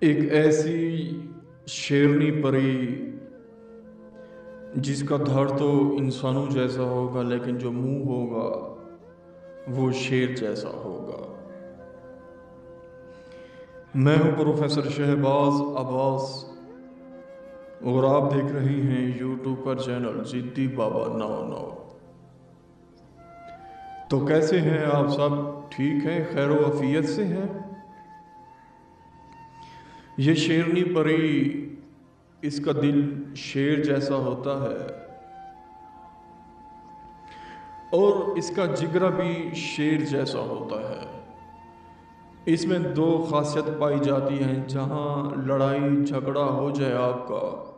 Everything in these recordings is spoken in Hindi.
एक ऐसी शेरनी परी जिसका धड़ तो इंसानों जैसा होगा, लेकिन जो मुंह होगा वो शेर जैसा होगा। मैं हूं प्रोफेसर शहबाज अब्बास और आप देख रहे हैं यूट्यूब पर चैनल जिद्दी बाबा 99। तो कैसे हैं आप सब? ठीक हैं, खैर वफियत से हैं? ये शेरनी परी, इसका दिल शेर जैसा होता है और इसका जिगरा भी शेर जैसा होता है। इसमें दो खासियत पाई जाती हैं। जहाँ लड़ाई झगड़ा हो जाए आपका,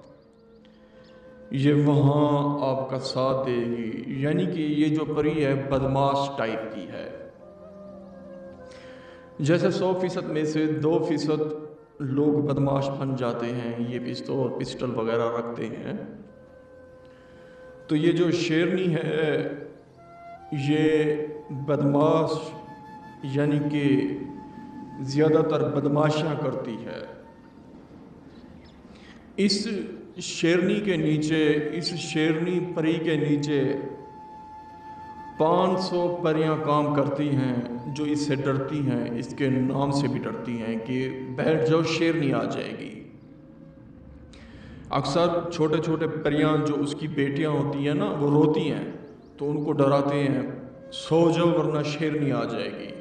ये वहाँ आपका साथ देगी। यानी कि ये जो परी है बदमाश टाइप की है। जैसे 100% में से 2% लोग बदमाश बन जाते हैं, ये पिस्टल वगैरह रखते हैं। तो ये जो शेरनी है ये बदमाश यानी कि ज़्यादातर बदमाशियाँ करती है। इस शेरनी के नीचे, इस शेरनी परी के नीचे 500 परियां काम करती हैं जो इससे डरती हैं, इसके नाम से भी डरती हैं कि बैठ जाओ शेरनी आ जाएगी। अक्सर छोटे छोटे परियां जो उसकी बेटियां होती हैं ना, वो रोती हैं तो उनको डराते हैं, सो जाओ वरना शेरनी आ जाएगी।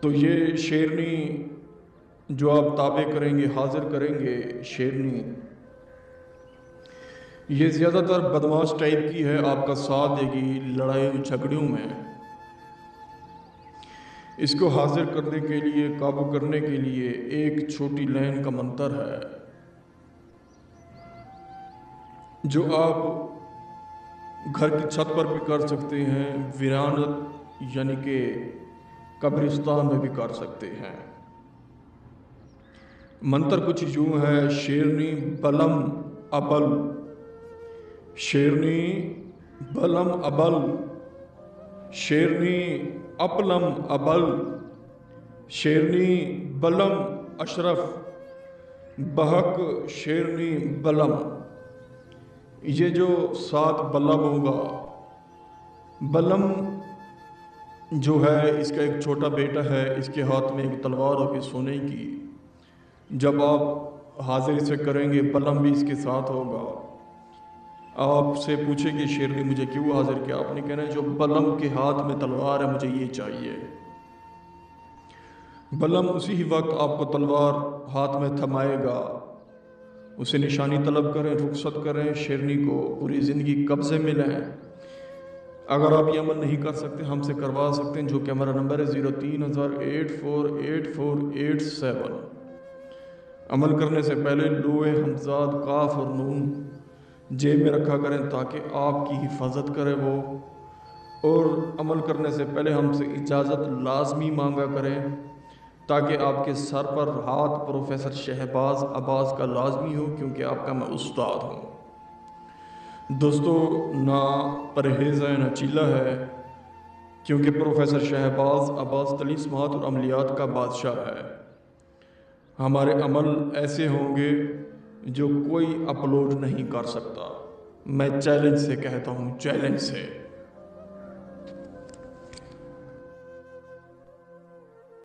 तो ये शेरनी जो आप ताबे करेंगे, हाजिर करेंगे शेरनी, ये ज़्यादातर बदमाश टाइप की है, आपका साथ देगी लड़ाई झगड़ों में। इसको हाजिर करने के लिए, काबू करने के लिए एक छोटी लाइन का मंत्र है जो आप घर की छत पर भी कर सकते हैं, वीरान यानी कि कब्रिस्तान में भी कर सकते हैं। मंत्र कुछ यूं है, शेरनी बलम अबल, शेरनी बलम अबल, शेरनी अपलम अबल, शेरनी बलम अशरफ, बहक शेरनी बलम। ये जो 7 बलम होगा, बलम जो है इसका एक छोटा बेटा है, इसके हाथ में एक तलवार होगी सोने की। जब आप हाजिर इसे करेंगे बलम भी इसके साथ होगा। आपसे पूछेगी शेरनी मुझे क्यों हाजिर किया, आपने कहना है जो बलम के हाथ में तलवार है मुझे ये चाहिए। बलम उसी ही वक्त आपको तलवार हाथ में थमाएगा। उसे निशानी तलब करें, रुखसत करें, शेरनी को पूरी ज़िंदगी कब्ज़े में लें। अगर आप ये अमल नहीं कर सकते, हमसे करवा सकते हैं, जो कि हमारा नंबर है 03,0848487। अमल करने से पहले लोए हमजाद काफ और नून जेब में रखा करें ताकि आपकी हिफाजत करे वो। और अमल करने से पहले हमसे इजाज़त लाजमी मांगा करें ताकि आपके सर पर हाथ प्रोफेसर शहबाज अब्बास का लाजमी हो, क्योंकि आपका मैं उस्ताद हूँ। दोस्तों, ना परहेज़ है ना चीला है, क्योंकि प्रोफेसर शहबाज अब्बास तलीस्मात और अमलियात का बादशाह है। हमारे अमल ऐसे होंगे जो कोई अपलोड नहीं कर सकता। मैं चैलेंज से कहता हूँ, चैलेंज से।